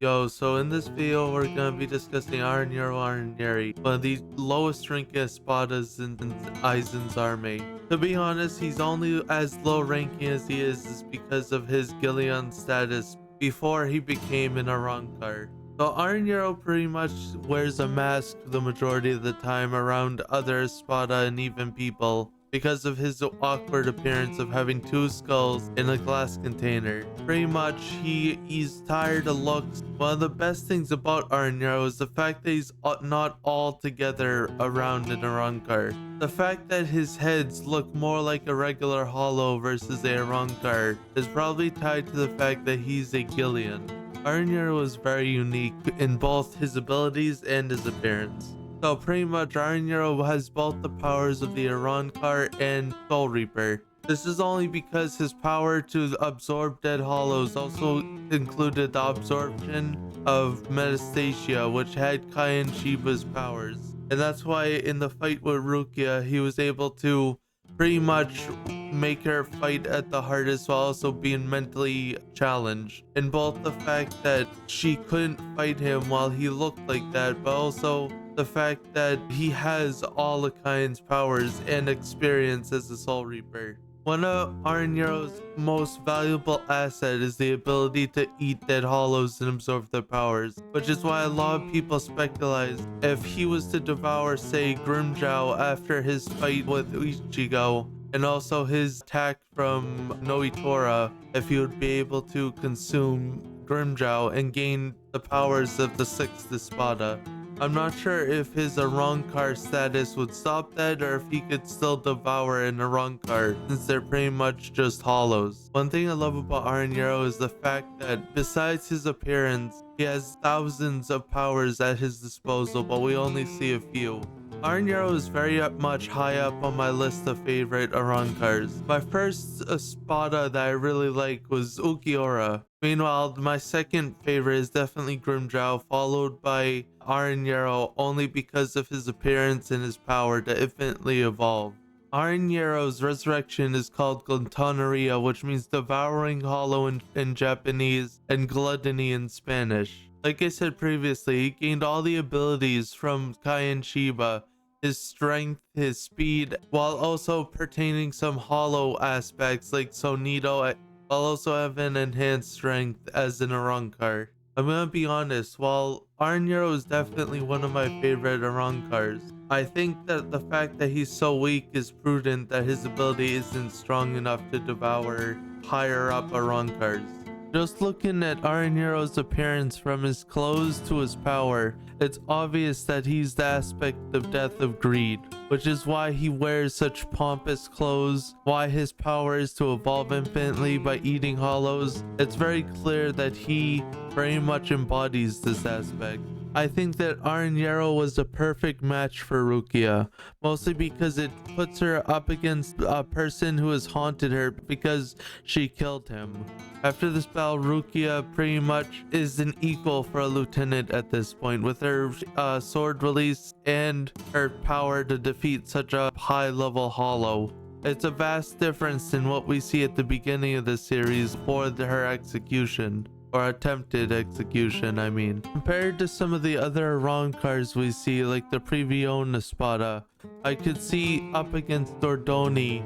Yo, so in this video, we're gonna be discussing Arruruerie, one of the lowest ranking Espadas in Aizen's army. To be honest, he's only as low ranking as he is because of his Gillian status before he became an Arrancar. So Aaroniero pretty much wears a mask the majority of the time around other Espada and even people because of his awkward appearance of having two skulls in a glass container. Pretty much he's tired of looks. One of the best things about Aaroniero is the fact that he's not all together around an Arrancar. The fact that his heads look more like a regular hollow versus a Arrancar is probably tied to the fact that he's a Gillian. Aaroniero is very unique in both his abilities and his appearance. So pretty much Aaroniero has both the powers of the Arrancar and Soul Reaper. This is only because his power to absorb dead hollows also included the absorption of Metastasia, which had Kai and Shiba's powers. And that's why in the fight with Rukia, he was able to pretty much make her fight at the hardest while also being mentally challenged. In both the fact that she couldn't fight him while he looked like that, but also the fact that he has all the kinds powers and experience as a Soul Reaper. One of Aarioniero's most valuable asset is the ability to eat dead hollows and absorb their powers, which is why a lot of people speculate if he was to devour, say, Grimmjow after his fight with Ichigo, and also his attack from Noitora, if he would be able to consume Grimmjow and gain the powers of the 6th Espada. I'm not sure if his Arrancar status would stop that or if he could still devour an Arrancar since they're pretty much just hollows. One thing I love about Aaroniero is the fact that besides his appearance, he has thousands of powers at his disposal, but we only see a few. Aaroniero is very much high up on my list of favorite Arrancars. My first Espada that I really like was Ulquiorra. Meanwhile, my second favorite is definitely Grimmjow, followed by Aaroniero only because of his appearance and his power to infinitely evolve. Aarioniero's resurrection is called Glutoneria, which means devouring hollow in Japanese and gluttony in Spanish. Like I said previously, he gained all the abilities from Kai and Shiba, his strength, his speed, while also pertaining some hollow aspects like Sonito, while also having enhanced strength as an Arrancar. I'm gonna be honest, while Aaroniero is definitely one of my favorite Arrancars, I think that the fact that he's so weak is prudent that his ability isn't strong enough to devour higher up Arrancars. Just looking at Aarioniero's appearance from his clothes to his power, it's obvious that he's the aspect of death of greed, which is why he wears such pompous clothes, why his power is to evolve infinitely by eating hollows. It's very clear that he very much embodies this aspect. I think that Aaroniero was the perfect match for Rukia, mostly because it puts her up against a person who has haunted her because she killed him. After this battle, Rukia pretty much is an equal for a lieutenant at this point, with her sword release and her power to defeat such a high-level hollow. It's a vast difference in what we see at the beginning of the series for her execution. Or attempted execution, I mean. Compared to some of the other Arrancars we see, like the Previon Espada, I could see up against Dordoni,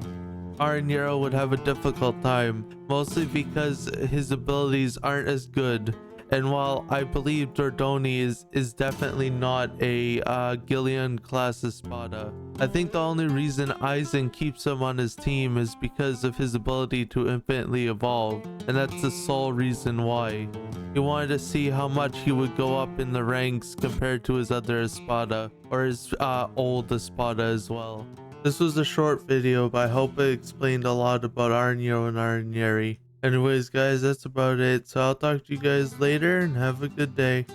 Aaroniero would have a difficult time, mostly because his abilities aren't as good. And while I believe Dordoni is definitely not a Gillian class Espada, I think the only reason Aizen keeps him on his team is because of his ability to infinitely evolve, and that's the sole reason why. He wanted to see how much he would go up in the ranks compared to his other Espada, or his old Espada as well. This was a short video, but I hope it explained a lot about Aaroniero and Aaroniere. Anyways guys, that's about it, so I'll talk to you guys later and have a good day.